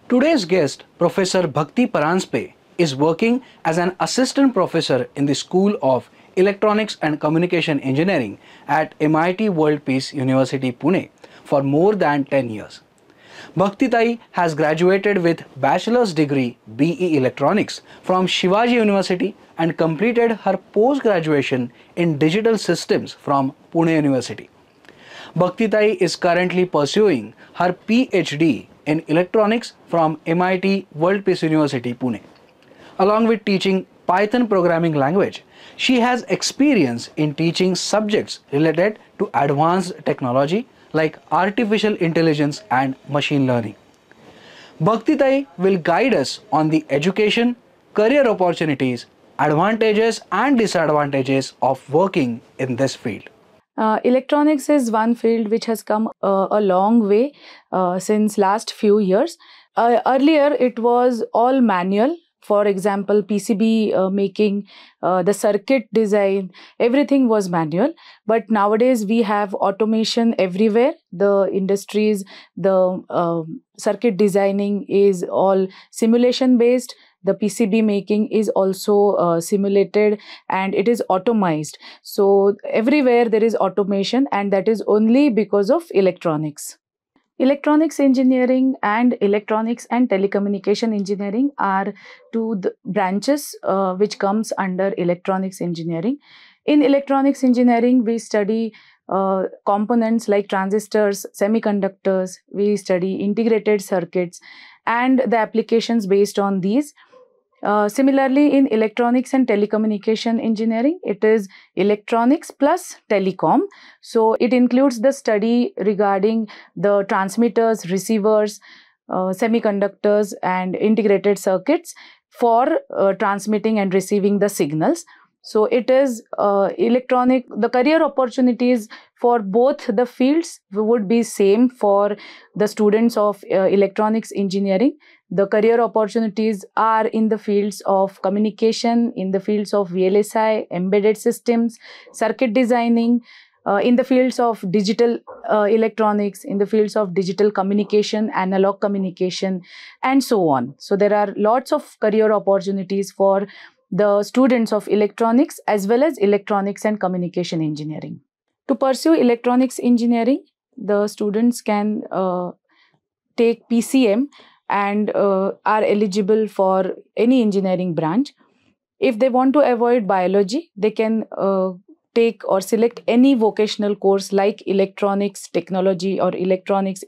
Today's guest, Professor Bhakti Paranjpe, is working as an assistant professor in the School of Electronics and Communication Engineering at MIT World Peace University, Pune for more than 10 years. Bhakti Tai has graduated with bachelor's degree BE Electronics from Shivaji University and completed her post-graduation in digital systems from Pune University. Bhakti Tai is currently pursuing her PhD in electronics from MIT World Peace University, Pune. Along with teaching Python programming language, she has experience in teaching subjects related to advanced technology like artificial intelligence and machine learning. Bhakti Tai will guide us on the education, career opportunities, advantages and disadvantages of working in this field. Electronics is one field which has come a long way since last few years. Earlier, it was all manual. For example, PCB making, the circuit design, everything was manual. But nowadays, we have automation everywhere. The industries, the circuit designing is all simulation based. The PCB making is also simulated and it is automized. So everywhere there is automation, and that is only because of electronics. Electronics engineering and electronics and telecommunication engineering are two branches which comes under electronics engineering. In electronics engineering, we study components like transistors, semiconductors, we study integrated circuits and the applications based on these. Similarly, in electronics and telecommunication engineering, it is electronics plus telecom. So it includes the study regarding the transmitters, receivers, semiconductors and integrated circuits for transmitting and receiving the signals. So it is the career opportunities for both the fields would be same for the students of electronics engineering. The career opportunities are in the fields of communication, in the fields of VLSI, embedded systems, circuit designing, in the fields of digital electronics, in the fields of digital communication, analog communication, and so on. So there are lots of career opportunities for the students of electronics as well as electronics and communication engineering. To pursue electronics engineering, the students can take PCM and are eligible for any engineering branch. If they want to avoid biology, they can take or select any vocational course like electronics technology or electronics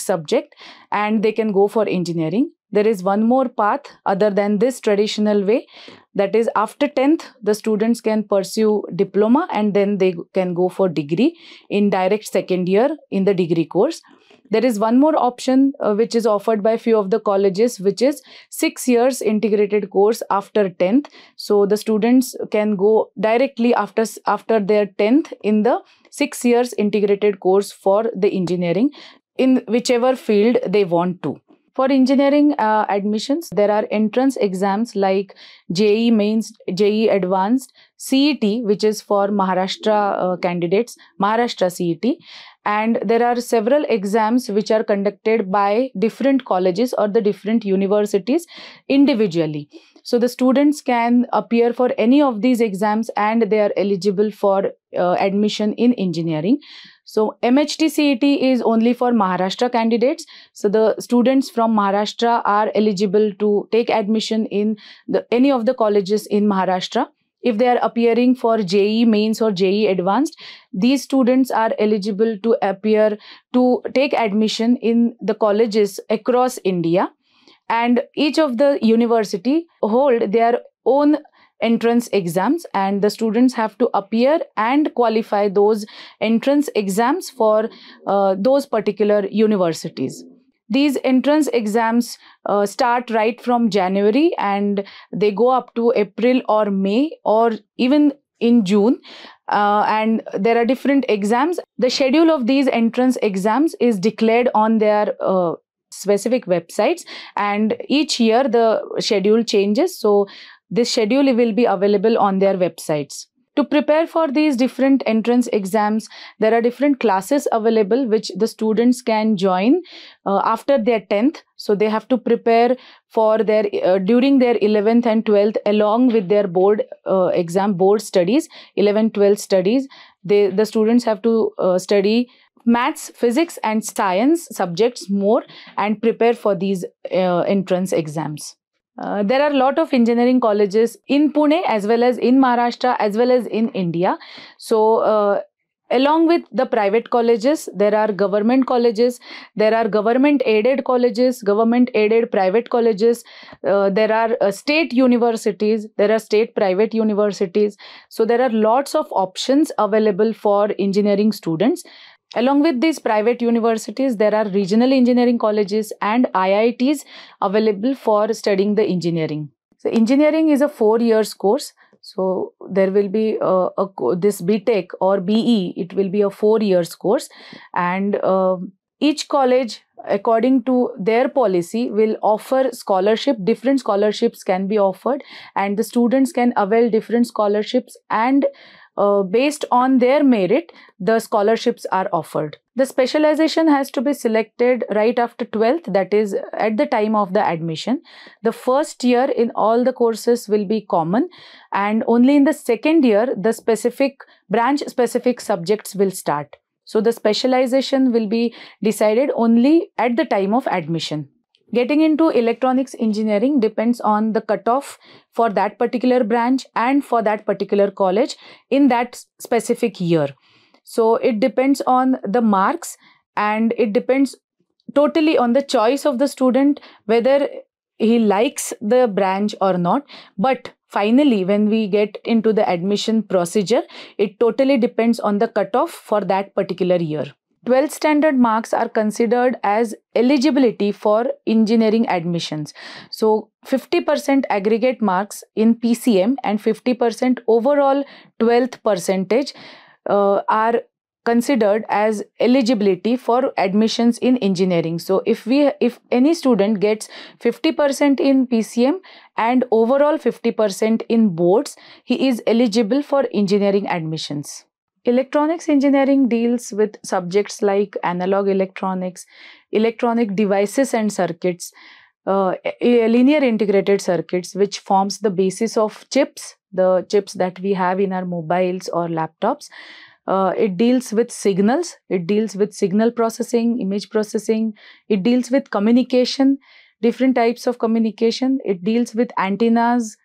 subject, and they can go for engineering. There is one more path other than this traditional way, that is after 10th, the students can pursue diploma and then they can go for degree in direct second year in the degree course. There is one more option which is offered by few of the colleges, which is 6 years integrated course after 10th. So the students can go directly after their 10th in the 6 years integrated course for the engineering in whichever field they want to. For engineering admissions, there are entrance exams like JEE Mains, JEE Advanced, CET, which is for Maharashtra candidates, Maharashtra CET. And there are several exams which are conducted by different colleges or the different universities individually. So the students can appear for any of these exams and they are eligible for admission in engineering. So MHT CET is only for Maharashtra candidates. So the students from Maharashtra are eligible to take admission in any of the colleges in Maharashtra. If they are appearing for JEE Mains or JEE Advanced, these students are eligible to appear to take admission in the colleges across India. And each of the university hold their own entrance exams, and the students have to appear and qualify those entrance exams for those particular universities. These entrance exams start right from January and they go up to April or May or even in June. And there are different exams. The schedule of these entrance exams is declared on their specific websites, and each year the schedule changes. So this schedule will be available on their websites. To prepare for these different entrance exams, there are different classes available which the students can join after their 10th. So they have to prepare for their during their 11th and 12th along with their board board studies, 11th 12th studies. The students have to study maths, physics and science subjects more and prepare for these entrance exams. There are a lot of engineering colleges in Pune as well as in Maharashtra as well as in India. So along with the private colleges, there are government colleges, there are government aided colleges, government aided private colleges, there are state universities, there are state private universities. So there are lots of options available for engineering students. Along with these private universities, there are regional engineering colleges and IITs available for studying the engineering. So engineering is a 4 years course. So there will be this BTech or BE, it will be a 4 years course, and each college according to their policy will offer scholarship. Different scholarships can be offered and the students can avail different scholarships, and based on their merit, the scholarships are offered. The specialization has to be selected right after 12th, that is at the time of the admission. The first year in all the courses will be common, and only in the second year, the specific branch specific subjects will start. So the specialization will be decided only at the time of admission. Getting into electronics engineering depends on the cutoff for that particular branch and for that particular college in that specific year. So it depends on the marks, and it depends totally on the choice of the student whether he likes the branch or not. But finally, when we get into the admission procedure, it totally depends on the cutoff for that particular year. 12th standard marks are considered as eligibility for engineering admissions. So 50% aggregate marks in PCM and 50% overall 12th percentage are considered as eligibility for admissions in engineering. So if any student gets 50% in PCM and overall 50% in boards, he is eligible for engineering admissions. Electronics engineering deals with subjects like analog electronics, electronic devices and circuits, linear integrated circuits, which forms the basis of chips, the chips that we have in our mobiles or laptops. It deals with signals, it deals with signal processing, image processing, it deals with communication, different types of communication, it deals with antennas,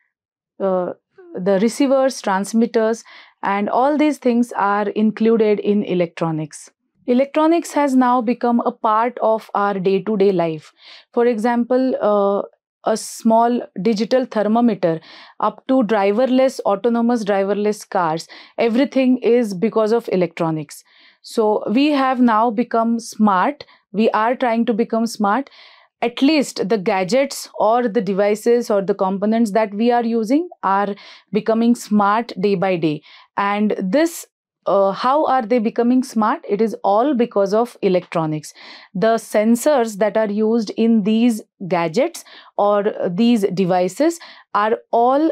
the receivers, transmitters, and all these things are included in electronics. Electronics has now become a part of our day-to-day life. For example, a small digital thermometer up to autonomous driverless cars, everything is because of electronics. So we have now become smart. We are trying to become smart. At least the gadgets or the devices or the components that we are using are becoming smart day by day. And this, how are they becoming smart? It is all because of electronics. The sensors that are used in these gadgets or these devices are all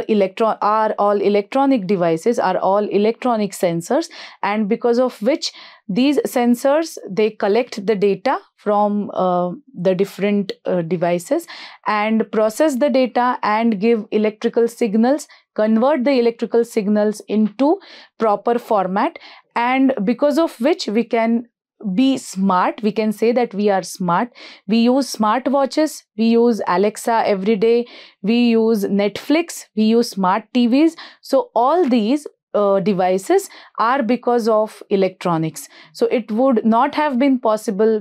electronic devices, are all electronic sensors, and because of which these sensors, they collect the data from the different devices and process the data and give electrical signals, convert the electrical signals into proper format, and because of which we can be smart. We can say that we are smart. We use smartwatches, we use Alexa every day, we use Netflix, we use smart TVs. So all these devices are because of electronics. So it would not have been possible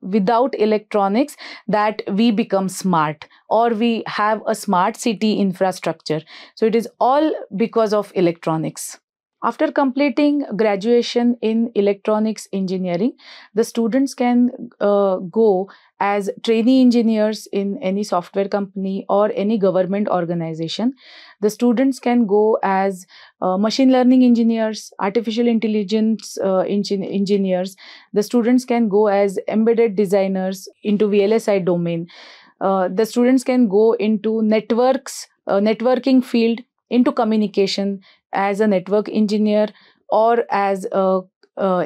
without electronics that we become smart or we have a smart city infrastructure. So it is all because of electronics. After completing graduation in electronics engineering, the students can go as trainee engineers in any software company or any government organization. The students can go as machine learning engineers, artificial intelligence engineers. The students can go as embedded designers into VLSI domain. The students can go into networking field, into communication, as a network engineer or as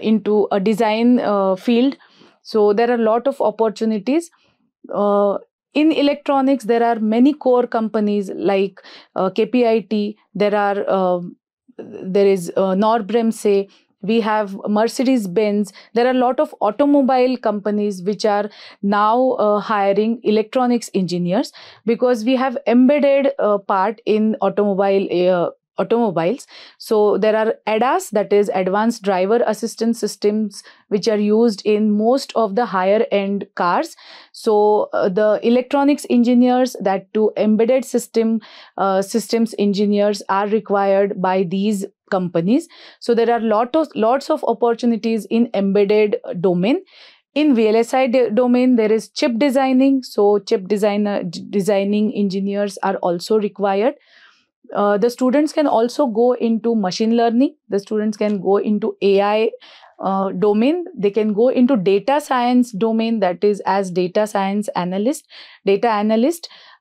into a design field. So there are a lot of opportunities. In electronics, there are many core companies like KPIT. There is Norbremse. We have Mercedes-Benz. There are a lot of automobile companies which are now hiring electronics engineers, because we have embedded part in automobiles. So there are ADAS, that is Advanced Driver Assistance Systems, which are used in most of the higher end cars. So the electronics engineers, that to embedded systems engineers are required by these companies. So there are lots of opportunities in embedded domain. In VLSI domain, there is chip designing. So designing engineers are also required. The students can also go into machine learning. The students can go into AI domain. They can go into data science domain, that is as data analyst,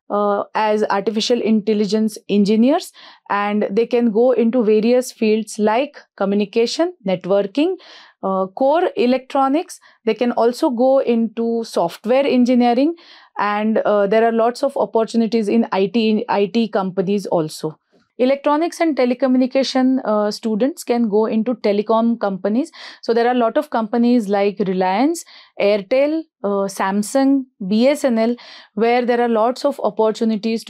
as artificial intelligence engineers. And they can go into various fields like communication, networking, core electronics. They can also go into software engineering, and there are lots of opportunities in IT companies also. Electronics and telecommunication students can go into telecom companies. So there are a lot of companies like Reliance, Airtel, Samsung, BSNL, where there are lots of opportunities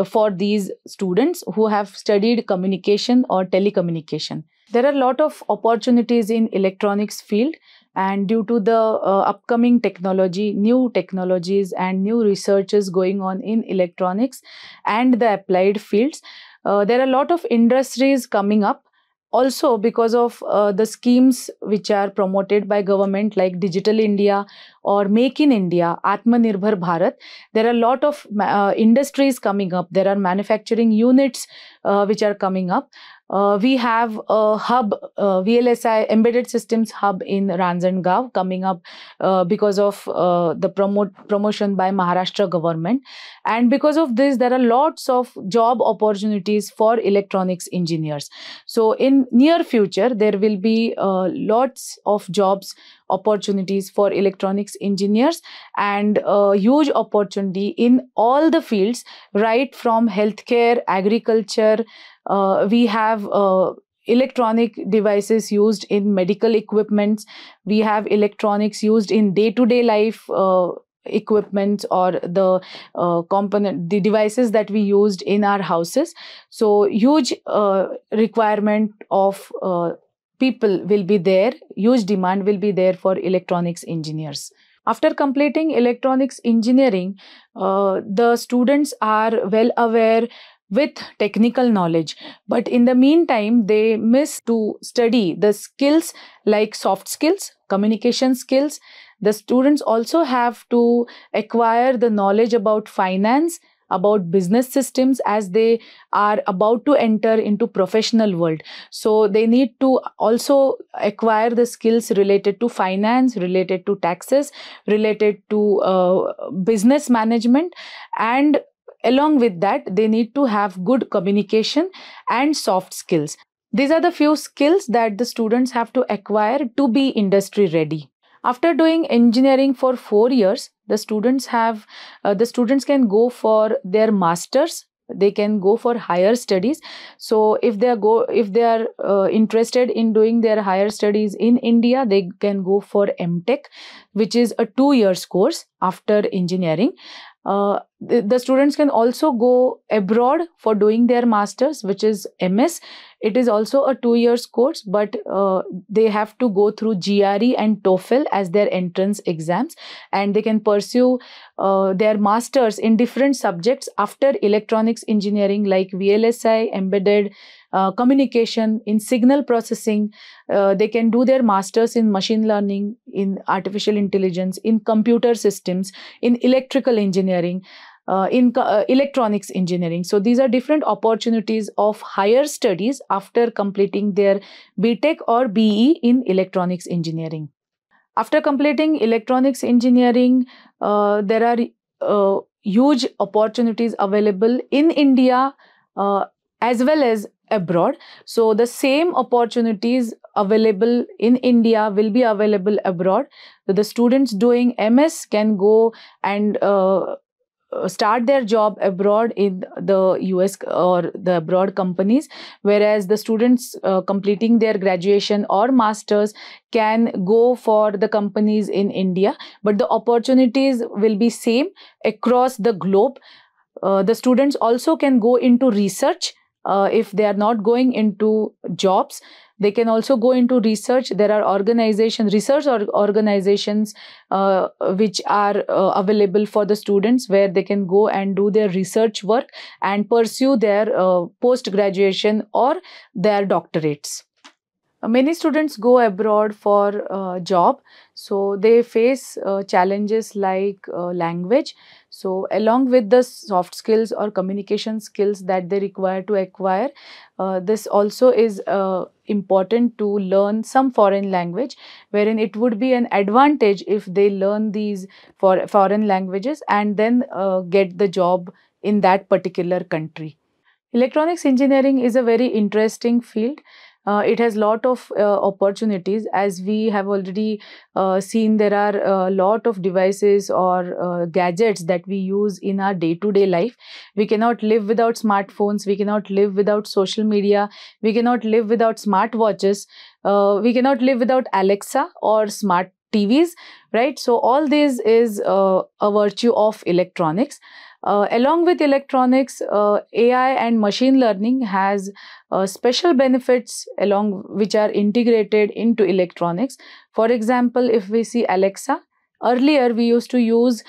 for these students who have studied communication or telecommunication. There are a lot of opportunities in electronics field, and due to the upcoming technology, new technologies and new researches going on in electronics and the applied fields, there are a lot of industries coming up. Also, because of the schemes which are promoted by government like Digital India or Make in India, Atmanirbhar Bharat, there are a lot of industries coming up. There are manufacturing units which are coming up. We have a hub, VLSI Embedded Systems Hub in Ranjangaon coming up because of the promotion by Maharashtra government. And because of this, there are lots of job opportunities for electronics engineers. So in near future, there will be lots of jobs opportunities for electronics engineers, and huge opportunity in all the fields, right from healthcare, agriculture. We have electronic devices used in medical equipments. We have electronics used in day-to-day life equipment, or the the devices that we used in our houses. So huge requirement of people will be there, huge demand will be there for electronics engineers. After completing electronics engineering, the students are well aware with technical knowledge, but in the meantime, they miss to study the skills like soft skills, communication skills. The students also have to acquire the knowledge about finance, about business systems, as they are about to enter into professional world. So they need to also acquire the skills related to finance, related to taxes, related to business management, and along with that, they need to have good communication and soft skills. These are the few skills that the students have to acquire to be industry ready. After doing engineering for 4 years, the students can go for their masters. They can go for higher studies. So if they are interested in doing their higher studies in India, they can go for MTech, which is a 2 years course after engineering. The students can also go abroad for doing their masters, which is MS. It is also a 2 years course, but they have to go through GRE and TOEFL as their entrance exams, and they can pursue their masters in different subjects after electronics engineering, like VLSI, embedded, communication, in signal processing. They can do their masters in machine learning, in artificial intelligence, in computer systems, in electrical engineering, in electronics engineering. So these are different opportunities of higher studies after completing their BTech or BE in electronics engineering. After completing electronics engineering, there are huge opportunities available in India as well as abroad. So the same opportunities available in India will be available abroad. So the students doing MS can go and start their job abroad in the US or the abroad companies, whereas the students completing their graduation or masters can go for the companies in India, but the opportunities will be same across the globe. The students also can go into research. If they are not going into jobs, they can also go into research. There are organizations, research organizations, which are available for the students, where they can go and do their research work and pursue their post graduation or their doctorates. Many students go abroad for job, so they face challenges like language. So along with the soft skills or communication skills that they require to acquire, this also is important to learn some foreign language, wherein it would be an advantage if they learn these foreign languages and then get the job in that particular country. Electronics engineering is a very interesting field. It has lot of opportunities. As we have already seen, there are a lot of devices or gadgets that we use in our day-to-day life. We cannot live without smartphones. We cannot live without social media. We cannot live without smartwatches. We cannot live without Alexa or smart TVs, right? So all this is a virtue of electronics. Along with electronics, AI and machine learning has special benefits along which are integrated into electronics. For example, if we see Alexa, earlier we used to use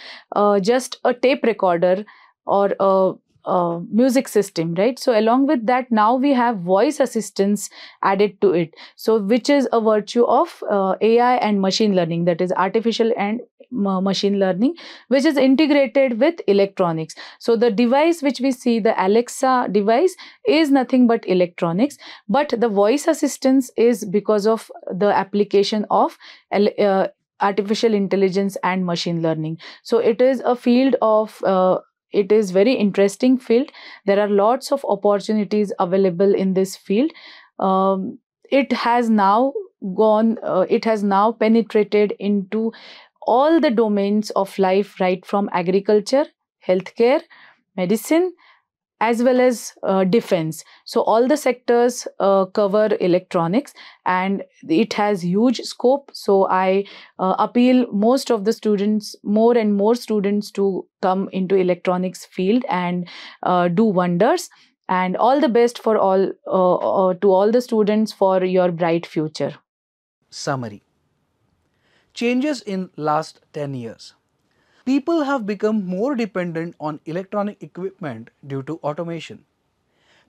just a tape recorder or a music system, right? So along with that, now we have voice assistants added to it. So which is a virtue of AI and machine learning, that is artificial and machine learning, which is integrated with electronics. So the device which we see, the Alexa device, is nothing but electronics, but the voice assistance is because of the application of artificial intelligence and machine learning. So it is a field of it is very interesting field. There are lots of opportunities available in this field. It has now penetrated into all the domains of life, right from agriculture, healthcare, medicine, as well as defense. So all the sectors cover electronics, and it has huge scope. So I appeal most of the students, more and more students, to come into electronics field and do wonders. And all the best for all to all the students for your bright future. Summary. Changes in last 10 years. People have become more dependent on electronic equipment due to automation.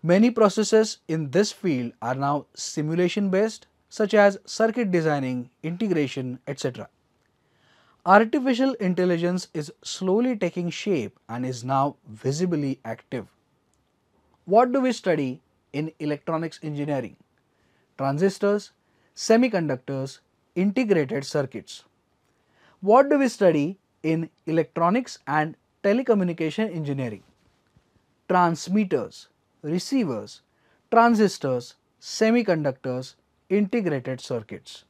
Many processes in this field are now simulation based, such as circuit designing, integration, etc. Artificial intelligence is slowly taking shape and is now visibly active. What do we study in electronics engineering? Transistors, semiconductors, integrated circuits. What do we study in electronics and telecommunication engineering? Transmitters, receivers, transistors, semiconductors, integrated circuits.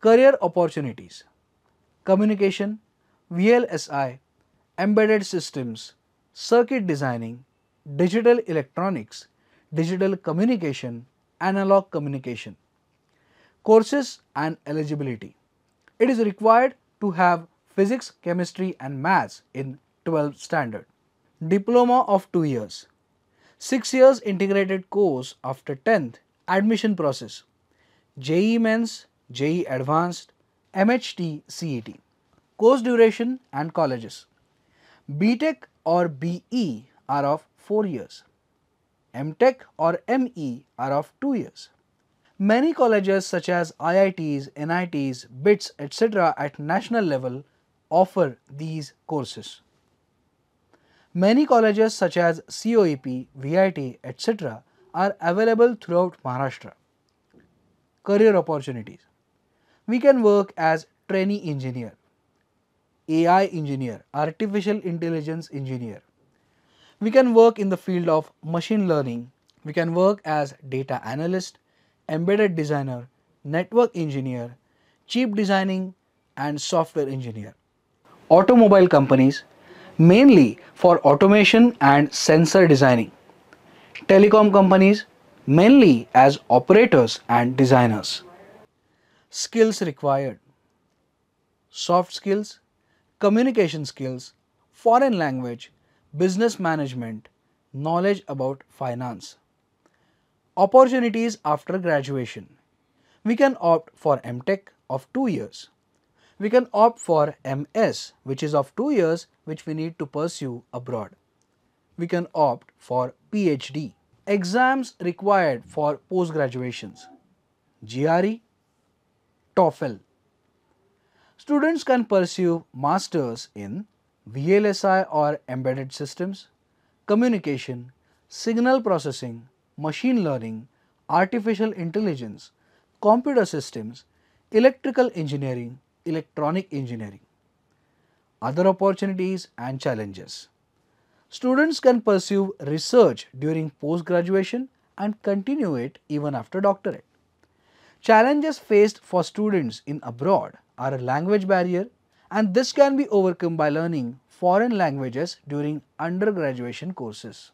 Career opportunities: communication, VLSI, embedded systems, circuit designing, digital electronics, digital communication, analog communication. Courses and eligibility. It is required to have physics, chemistry and maths in 12th standard. Diploma of 2 years. 6 years integrated course after 10th. Admission process: JEE Mains, JEE Advanced, MHT, CET. Course duration and colleges. BTech or BE are of 4 years. MTech or ME are of 2 years. Many colleges such as IITs, NITs, BITS, etc. at national level offer these courses. Many colleges such as COEP, VIT, etc. are available throughout Maharashtra. Career opportunities: we can work as trainee engineer, AI engineer, artificial intelligence engineer. We can work in the field of machine learning, We can work as data analyst, embedded designer, network engineer, chip designing and software engineer. Automobile companies mainly for automation and sensor designing. Telecom companies mainly as operators and designers. Skills required: soft skills, communication skills, foreign language, business management, knowledge about finance. Opportunities after graduation: we can opt for MTech of 2 years. We can opt for MS, which is of 2 years, which we need to pursue abroad. We can opt for PhD. Exams required for post graduations: GRE, TOEFL. Students can pursue masters in VLSI or embedded systems, communication, signal processing, machine learning, artificial intelligence, computer systems, electrical engineering, electronic engineering. Other opportunities and challenges: students can pursue research during post-graduation and continue it even after doctorate. Challenges faced for students in abroad are a language barrier, and this can be overcome by learning foreign languages during undergraduation courses.